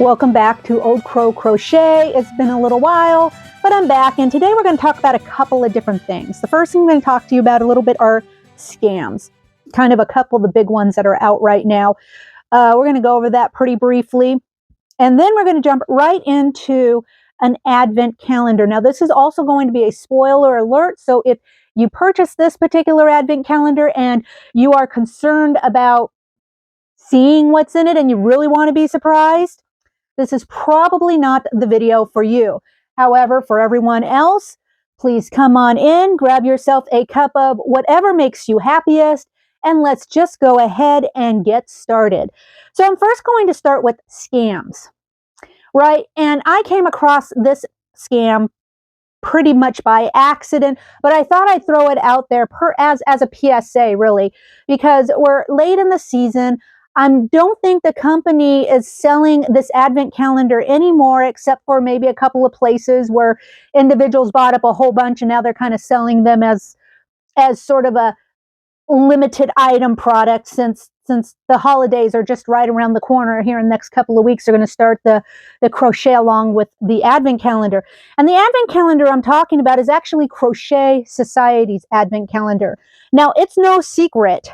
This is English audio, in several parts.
Welcome back to Old Crow Crochet. It's been a little while, but I'm back, and today we're going to talk about a couple of different things. The first thing I'm going to talk to you about a little bit are scams, kind of a couple of the big ones that are out right now. We're going to go over that pretty briefly, and then we're going to jump right into an advent calendar. Now, this is also going to be a spoiler alert, so if you purchase this particular advent calendar and you are concerned about seeing what's in it and you really want to be surprised, this is probably not the video for you. However, for everyone else, please come on in, grab yourself a cup of whatever makes you happiest, and let's just go ahead and get started. So I'm first going to start with scams, right? And I came across this scam pretty much by accident, but I thought I'd throw it out there as a PSA, really, because we're late in the season. I don't think the company is selling this advent calendar anymore, except for maybe a couple of places where individuals bought up a whole bunch and now they're kind of selling them as sort of a limited item product, since the holidays are just right around the corner. Here in the next couple of weeks, they're going to start the crochet along with the advent calendar. And the advent calendar I'm talking about is actually Crochet Society's advent calendar. Now, it's no secret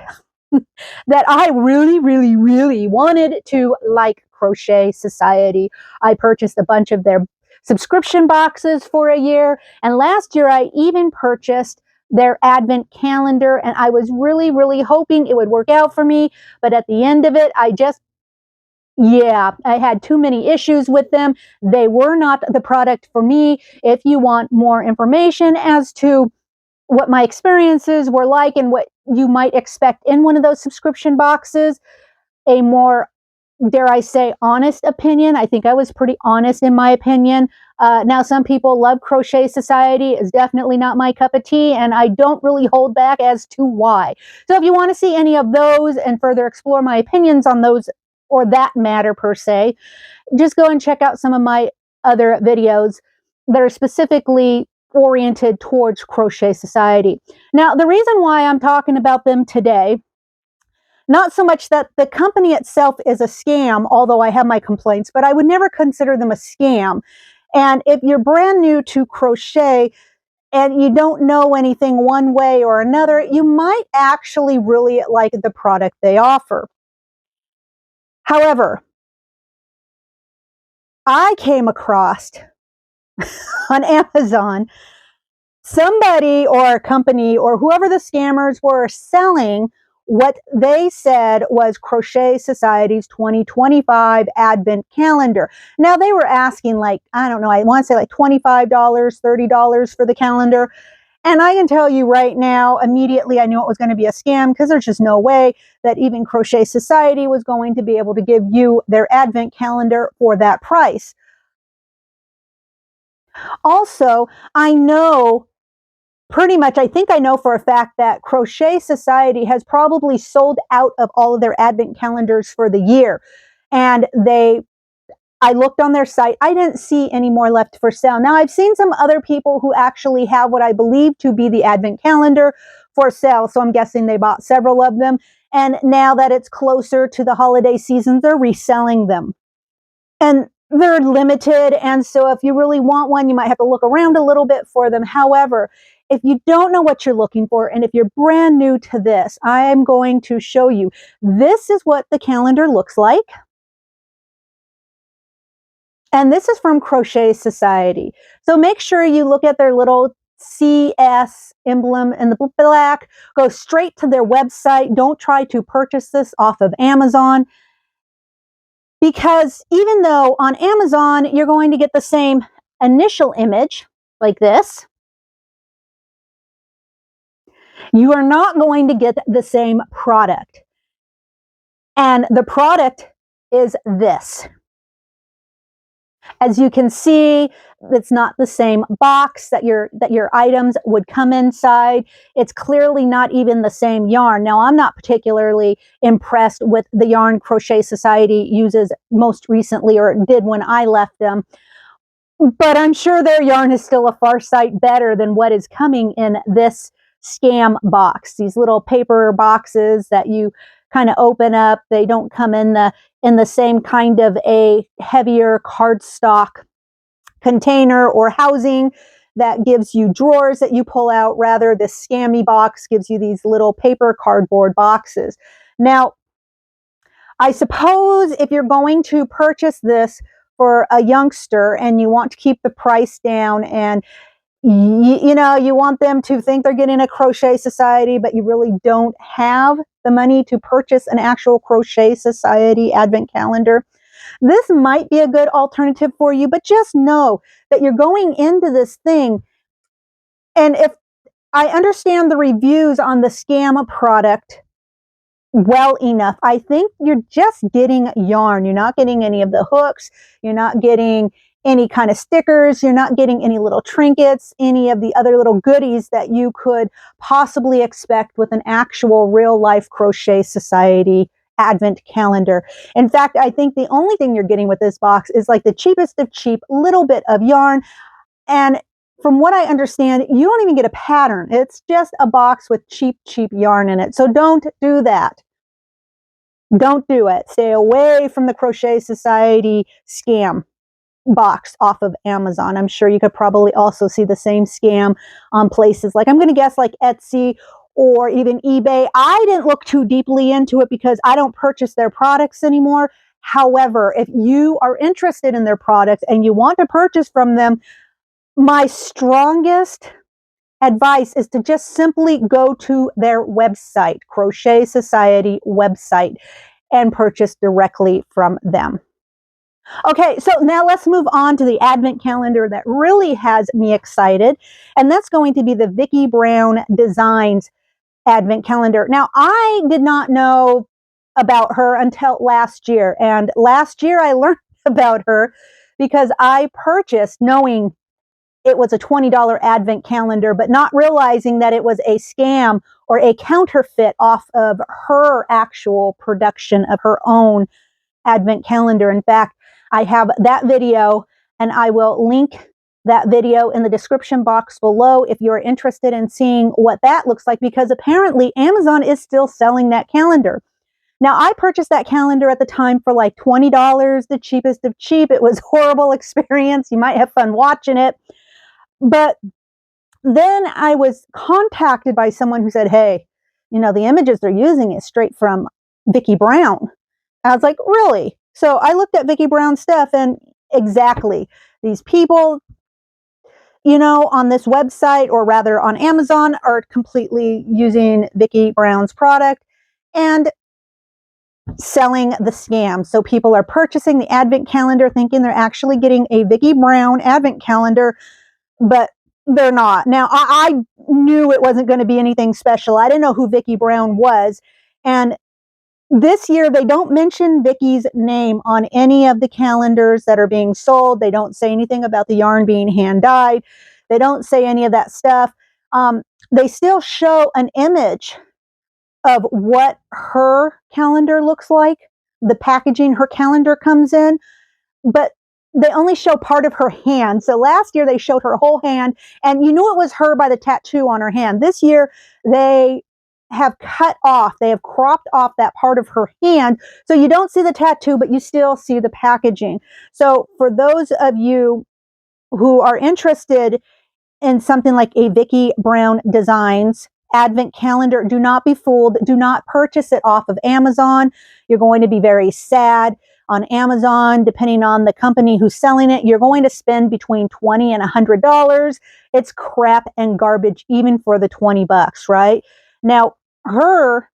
that I really wanted to like Crochet Society. I purchased a bunch of their subscription boxes for a year, and last year I even purchased their advent calendar, and I was really hoping it would work out for me, but at the end of it, I had too many issues with them. They were not the product for me. If you want more information as to what my experiences were like and what you might expect in one of those subscription boxes, a more, dare I say, honest opinion. I think I was pretty honest in my opinion. Now, some people love Crochet Society. It's definitely not my cup of tea, and I don't really hold back as to why. So if you want to see any of those and further explore my opinions on those or that matter per se, just go and check out some of my other videos that are specifically oriented towards Crochet Society. Now, the reason why I'm talking about them today, not so much that the company itself is a scam, although I have my complaints, but I would never consider them a scam. And if you're brand new to crochet and you don't know anything one way or another, you might actually really like the product they offer. However, I came across on Amazon somebody or a company or whoever the scammers were selling what they said was Crochet Society's 2025 Advent Calendar. Now, they were asking, like, I don't know, I want to say like $25, $30 for the calendar. And I can tell you right now, immediately I knew it was going to be a scam, because there's just no way that even Crochet Society was going to be able to give you their Advent calendar for that price. Also, I know pretty much, I think I know for a fact that Crochet Society has probably sold out of all of their advent calendars for the year. And I looked on their site, I didn't see any more left for sale. Now, I've seen some other people who actually have what I believe to be the advent calendar for sale. So I'm guessing they bought several of them. And now that it's closer to the holiday season, they're reselling them. And they're limited. And so if you really want one, you might have to look around a little bit for them. However, if you don't know what you're looking for, and if you're brand new to this, I am going to show you. This is what the calendar looks like. And this is from Crochet Society. So make sure you look at their little CS emblem in the black. Go straight to their website. Don't try to purchase this off of Amazon, because even though on Amazon you're going to get the same initial image like this, you are not going to get the same product. And the product is this. As you can see, it's not the same box that your items would come inside. It's clearly not even the same yarn. Now, I'm not particularly impressed with the yarn Crochet Society uses most recently, or did when I left them. But I'm sure their yarn is still a far sight better than what is coming in this scam box. These little paper boxes that you kind of open up. They don't come in the same kind of a heavier cardstock container or housing that gives you drawers that you pull out. Rather, this scammy box gives you these little paper cardboard boxes. Now, I suppose if you're going to purchase this for a youngster and you want to keep the price down, and you know, you want them to think they're getting a Crochet Society, but you really don't have the money to purchase an actual Crochet Society advent calendar, this might be a good alternative for you. But just know that you're going into this thing, and if I understand the reviews on the scam product well enough, I think you're just getting yarn. You're not getting any of the hooks. You're not getting any kind of stickers. You're not getting any little trinkets, any of the other little goodies that you could possibly expect with an actual real life Crochet Society advent calendar. In fact, I think the only thing you're getting with this box is like the cheapest of cheap little bit of yarn. And from what I understand, you don't even get a pattern. It's just a box with cheap yarn in it. So don't do that. Don't do it. Stay away from the Crochet Society scam box off of Amazon. I'm sure you could probably also see the same scam on places like, I'm going to guess, like Etsy or even eBay. I didn't look too deeply into it because I don't purchase their products anymore. However, if you are interested in their products and you want to purchase from them, my strongest advice is to just simply go to their website, Crochet Society website, and purchase directly from them. Okay, so now let's move on to the advent calendar that really has me excited, and that's going to be the Vicky Brown Designs advent calendar. Now, I did not know about her until last year, and last year I learned about her because I purchased, knowing it was a $20 advent calendar, but not realizing that it was a scam or a counterfeit off of her actual production of her own advent calendar. In fact, I have that video, and I will link that video in the description box below if you're interested in seeing what that looks like, because apparently Amazon is still selling that calendar. Now, I purchased that calendar at the time for like $20, the cheapest of cheap. It was a horrible experience. You might have fun watching it. But then I was contacted by someone who said, hey, you know, the images they're using is straight from Vicky Brown. I was like, really? So I looked at Vicky Brown stuff, and exactly, these people, you know, on this website, or rather on Amazon, are completely using Vicky Brown's product and selling the scam. So people are purchasing the advent calendar thinking they're actually getting a Vicky Brown advent calendar, but they're not. Now, I knew it wasn't going to be anything special. I didn't know who Vicky Brown was. And this year, they don't mention Vicky's name on any of the calendars that are being sold. They don't say anything about the yarn being hand-dyed. They don't say any of that stuff. They still show an image of what her calendar looks like, the packaging her calendar comes in, but they only show part of her hand. So last year they showed her whole hand, and you knew it was her by the tattoo on her hand. This year they have cut off, they have cropped off that part of her hand, so you don't see the tattoo, but you still see the packaging. So for those of you who are interested in something like a Vicky Brown Designs advent calendar, do not be fooled. Do not purchase it off of Amazon. You're going to be very sad. On Amazon, depending on the company who's selling it, you're going to spend between $20 and $100. It's crap and garbage, even for the $20, right? Now, her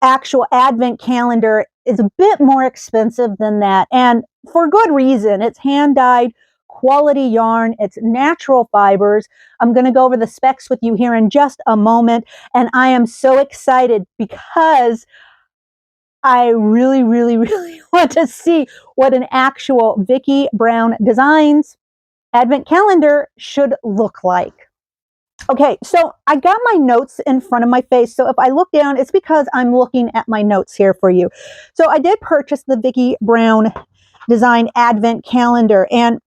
actual advent calendar is a bit more expensive than that, and for good reason. It's hand-dyed quality yarn. It's natural fibers. I'm going to go over the specs with you here in just a moment, and I am so excited because I really want to see what an actual Vicky Brown Designs advent calendar should look like. Okay, so I got my notes in front of my face, so if I look down, it's because I'm looking at my notes here for you. So I did purchase the Vicky Brown Design Advent Calendar, and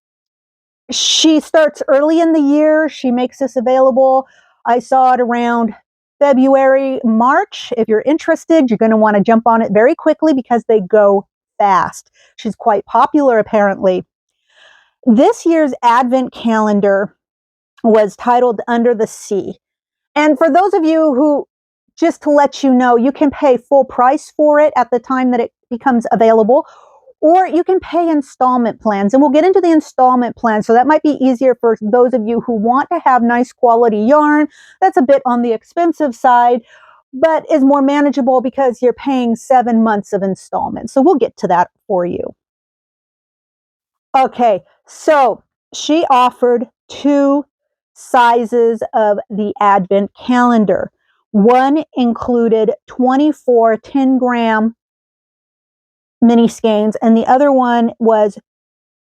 she starts early in the year. She makes this available. I saw it around February, March. If you're interested, you're going to want to jump on it very quickly because they go fast. She's quite popular, apparently. This year's Advent calendar was titled Under the Sea. And for those of you who, just to let you know, you can pay full price for it at the time that it becomes available, or you can pay installment plans. And we'll get into the installment plan. So that might be easier for those of you who want to have nice quality yarn. That's a bit on the expensive side, but is more manageable because you're paying 7 months of installments. So we'll get to that for you. Okay, so she offered 2 sizes of the Advent calendar. One included 24 10-gram mini skeins, and the other one was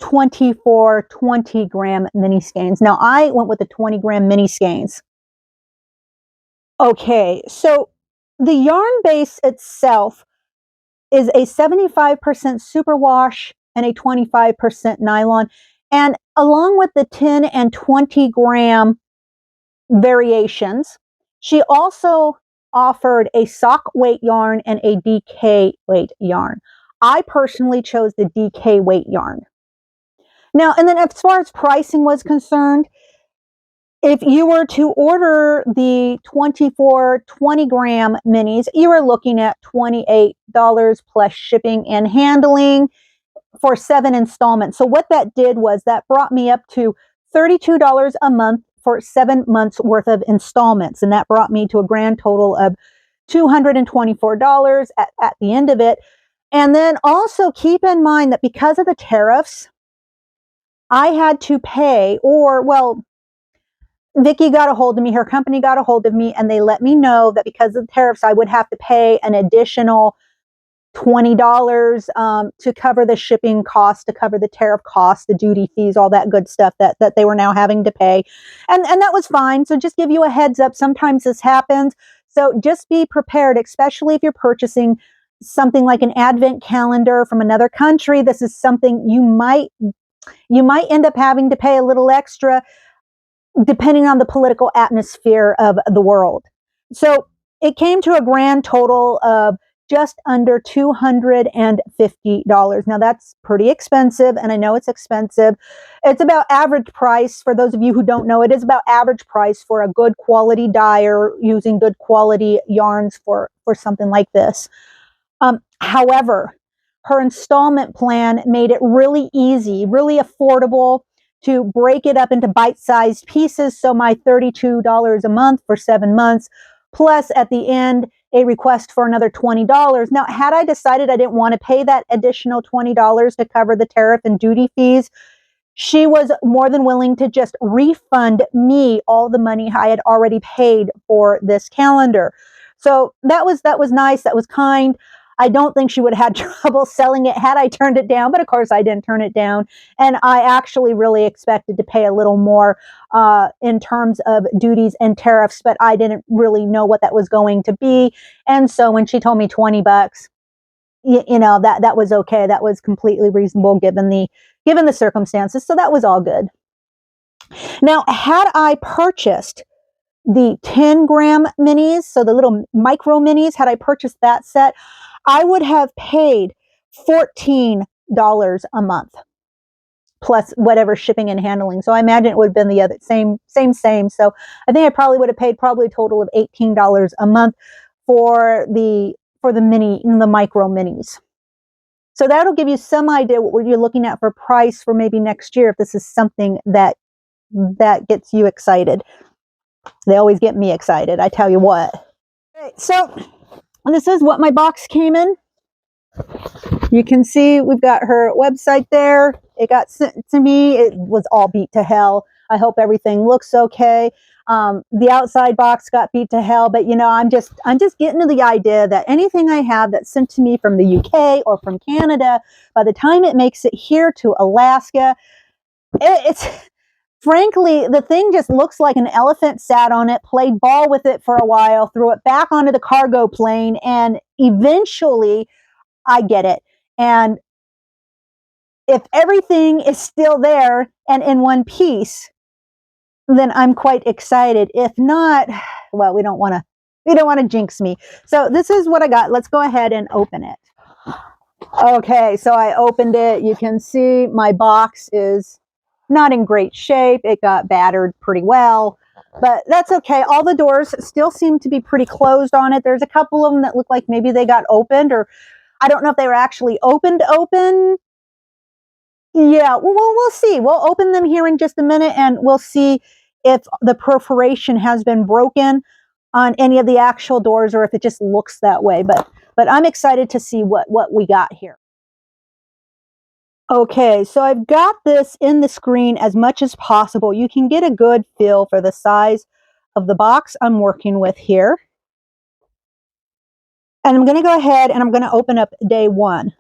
24 20-gram mini skeins. Now, I went with the 20-gram mini skeins. Okay, so the yarn base itself is a 75% superwash and a 25% nylon. And along with the 10 and 20-gram variations, she also offered a sock weight yarn and a DK weight yarn. I personally chose the DK weight yarn. Now, and then as far as pricing was concerned, if you were to order the 24 20-gram minis, you were looking at $28 plus shipping and handling for 7 installments. So what that did was that brought me up to $32 a month for 7 months worth of installments. And that brought me to a grand total of $224 at the end of it. And then also keep in mind that because of the tariffs, I had to pay, Vicki got a hold of me, her company got a hold of me, and they let me know that because of the tariffs, I would have to pay an additional $20 to cover the shipping cost, to cover the tariff cost, the duty fees, all that good stuff that they were now having to pay. And that was fine. So just give you a heads up. Sometimes this happens. So just be prepared, especially if you're purchasing something like an Advent calendar from another country. This is something you might end up having to pay a little extra depending on the political atmosphere of the world. So it came to a grand total of just under $250. Now that's pretty expensive, and I know it's expensive. It's about average price. For those of you who don't know, it is about average price for a good quality dyer using good quality yarns for something like this. However, her installment plan made it really easy, really affordable to break it up into bite-sized pieces. So my $32 a month for 7 months, plus at the end, a request for another $20. Now, had I decided I didn't want to pay that additional $20 to cover the tariff and duty fees, she was more than willing to just refund me all the money I had already paid for this calendar. So that was nice. That was kind. I don't think she would have had trouble selling it had I turned it down, but of course I didn't turn it down. And I actually really expected to pay a little more in terms of duties and tariffs, but I didn't really know what that was going to be. And so when she told me $20, that was okay. That was completely reasonable given the circumstances. So that was all good. Now, had I purchased the 10-gram minis, so the little micro minis, had I purchased that set, I would have paid $14 a month plus whatever shipping and handling. So I imagine it would have been the other same. So I think I probably would have paid a total of $18 a month for the micro minis. So that'll give you some idea what you're looking at for price for maybe next year if this is something that gets you excited. They always get me excited, I tell you what. Okay, so this is what my box came in. You can see we've got her website there. It got sent to me. It was all beat to hell. I hope everything looks okay. The outside box got beat to hell, but I'm just getting to the idea that anything I have that's sent to me from the UK or from Canada, by the time it makes it here to Alaska, it's frankly, the thing just looks like an elephant sat on it, played ball with it for a while, threw it back onto the cargo plane, and eventually I get it. And if everything is still there and in one piece, then I'm quite excited. If not, well, we don't want You don't want to jinx me. So this is what I got. Let's go ahead and open it. Okay, so I opened it. You can see my box is not in great shape. It got battered pretty well, but that's okay. All the doors still seem to be pretty closed on it. There's a couple of them that look like maybe they got opened, or I don't know if they were actually opened. Yeah, well, we'll see. We'll open them here in just a minute, and we'll see if the perforation has been broken on any of the actual doors, or if it just looks that way. But I'm excited to see what we got here. Okay, so I've got this in the screen as much as possible. You can get a good feel for the size of the box I'm working with here. And I'm going to go ahead and I'm going to open up day one.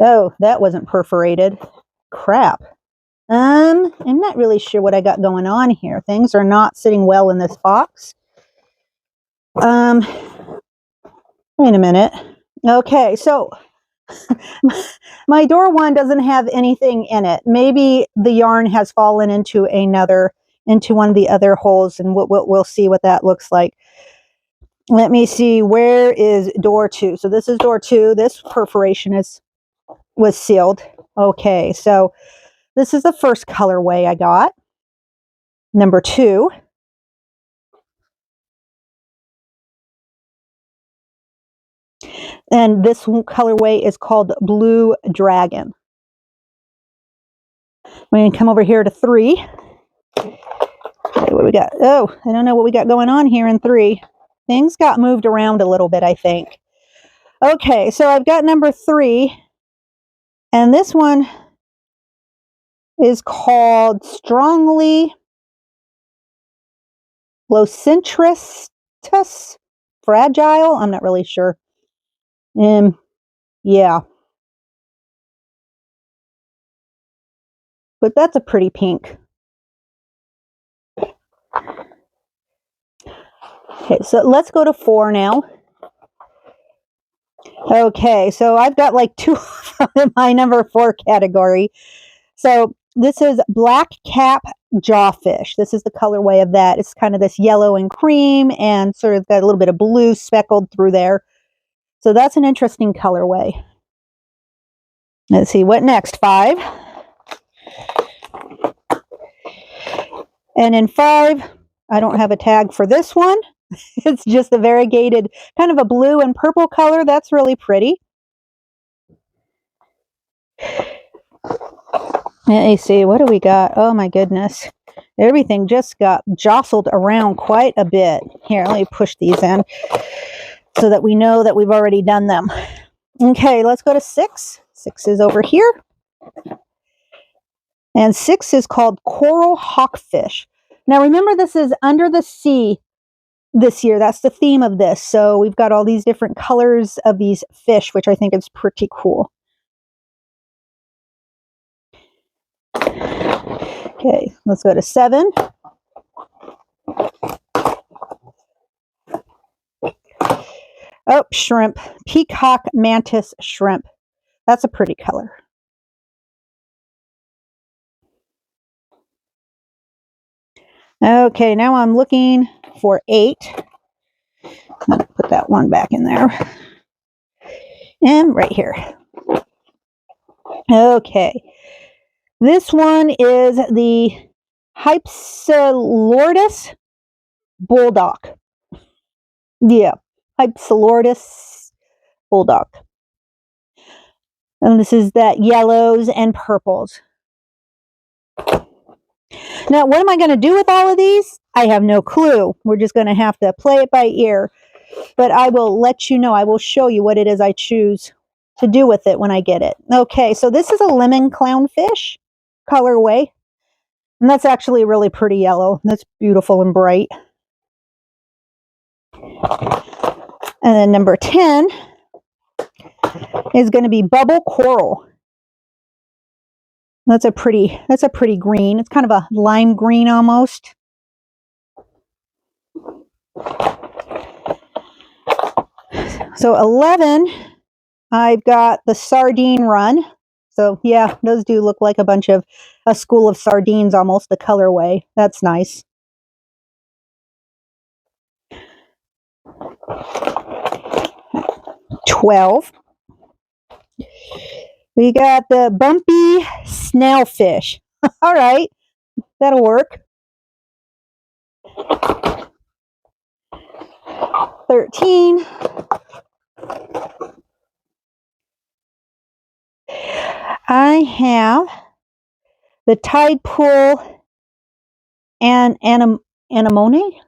Oh, that wasn't perforated. Crap. I'm not really sure what I got going on here. Things are not sitting well in this box. Wait a minute. Okay, so my door one doesn't have anything in it. Maybe the yarn has fallen into one of the other holes, and we'll see what that looks like. Let me see, where is door two? So this is door two. This perforation was sealed. Okay, so this is the first colorway I got. Number two. And this colorway is called Blue Dragon. We're going to come over here to three. Okay, what we got? Oh, I don't know what we got going on here in three. Things got moved around a little bit, I think. Okay, so I've got number three. And this one is called Strongly Locentrus Fragile. I'm not really sure. Yeah. But that's a pretty pink. Okay, so let's go to four now. Okay, so I've got like two in my number four category. So this is Black Cap Jawfish. This is the colorway of that. It's kind of this yellow and cream and sort of got a little bit of blue speckled through there. So that's an interesting colorway. Let's see, what next? Five. And in five, I don't have a tag for this one. It's just a variegated, kind of a blue and purple color. That's really pretty. Let me see, what do we got? Oh my goodness. Everything just got jostled around quite a bit. Here, let me push these in so that we know that we've already done them. Okay, let's go to six. Six is over here. And six is called Coral Hawkfish. Now remember, this is under the sea this year. That's the theme of this. So we've got all these different colors of these fish, which I think is pretty cool. Okay, let's go to seven. Oh, shrimp. Peacock Mantis Shrimp. That's a pretty color. Okay, now I'm looking for eight. I'm gonna put that one back in there. And right here. Okay. This one is the Hypsilortus Bulldog. Yeah, Hypsilortus Bulldog. And this is that yellows and purples. Now, what am I going to do with all of these? I have no clue. We're just going to have to play it by ear. But I will let you know. I will show you what it is I choose to do with it when I get it. Okay, so this is a lemon clownfish colorway. And that's actually a really pretty yellow. That's beautiful and bright. And then number 10 is going to be Bubble Coral. That's a pretty green. It's kind of a lime green almost. So 11, I've got the Sardine Run. So yeah, those do look like a school of sardines almost, the colorway. That's nice. 12. We got the bumpy snailfish. All right, that'll work. 13. I have the tide pool and anemone.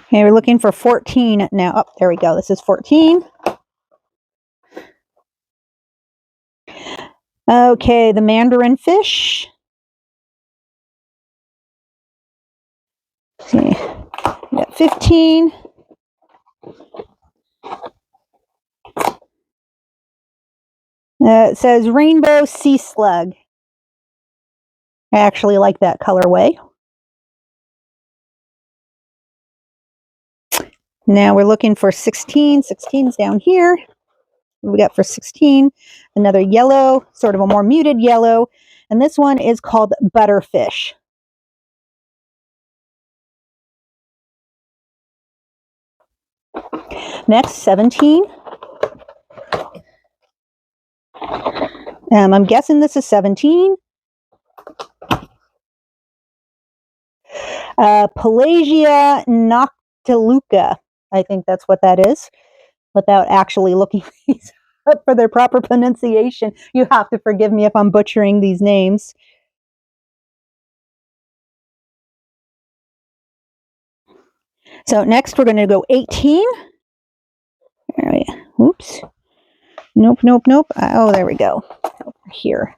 Okay, we're looking for 14 now. Oh, there we go. This is 14. Okay, the mandarin fish. Let's see, we got 15. It says rainbow sea slug. I actually like that colorway. Now we're looking for 16. 16's down here. What we got for 16? Another yellow, sort of a more muted yellow. And this one is called butterfish. Next, 17. I'm guessing this is 17. Pelagia noctiluca. I think that's what that is, without actually looking these up for their proper pronunciation. You have to forgive me if I'm butchering these names. So next we're going to go 18. All right. Oops. Nope, nope, nope. Oh, there we go. Over here.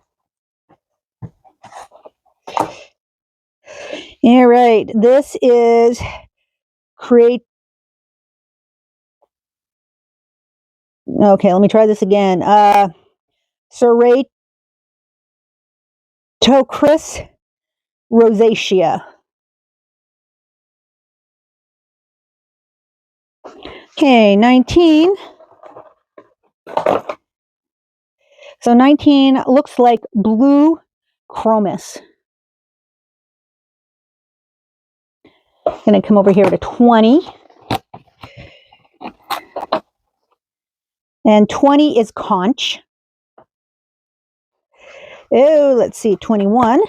All right. This is create. Okay, let me try this again. Ceratocris rosacea. Okay, 19. So 19 looks like blue chromis. Going to come over here to 20. And 20 is conch. Oh, let's see, 21.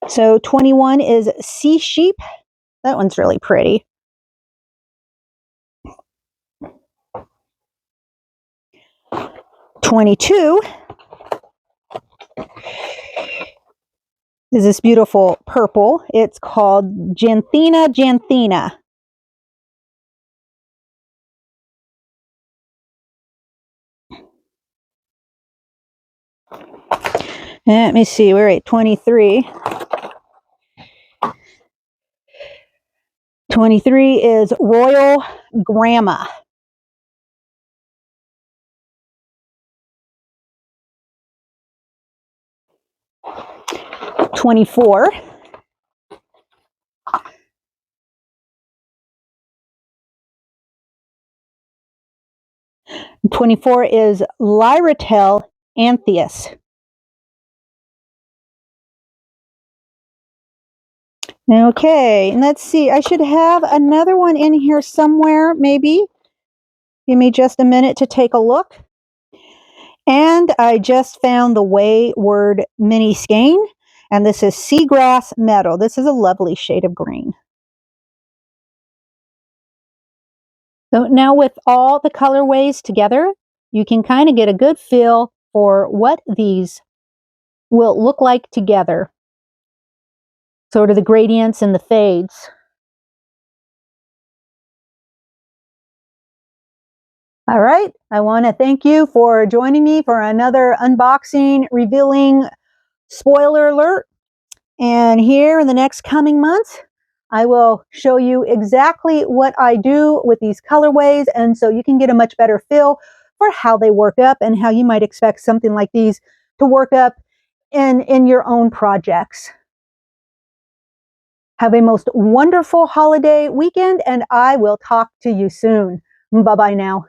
So 21 is sea sheep. That one's really pretty. 22 is this beautiful purple. It's called Janthina janthina. Let me see, we're at 23. 23 is Royal Grandma. '24. '24 is Lyratel anthias. Okay, and let's see. I should have another one in here somewhere, maybe. Give me just a minute to take a look. And I just found the Wayward Mini Skein, and this is Seagrass Meadow. This is a lovely shade of green. So now with all the colorways together, you can kind of get a good feel for what these will look like together. Sort of the gradients and the fades. All right, I want to thank you for joining me for another unboxing, revealing, spoiler alert. And here in the next coming months, I will show you exactly what I do with these colorways, and so you can get a much better feel for how they work up and how you might expect something like these to work up in your own projects. Have a most wonderful holiday weekend, and I will talk to you soon. Bye-bye now.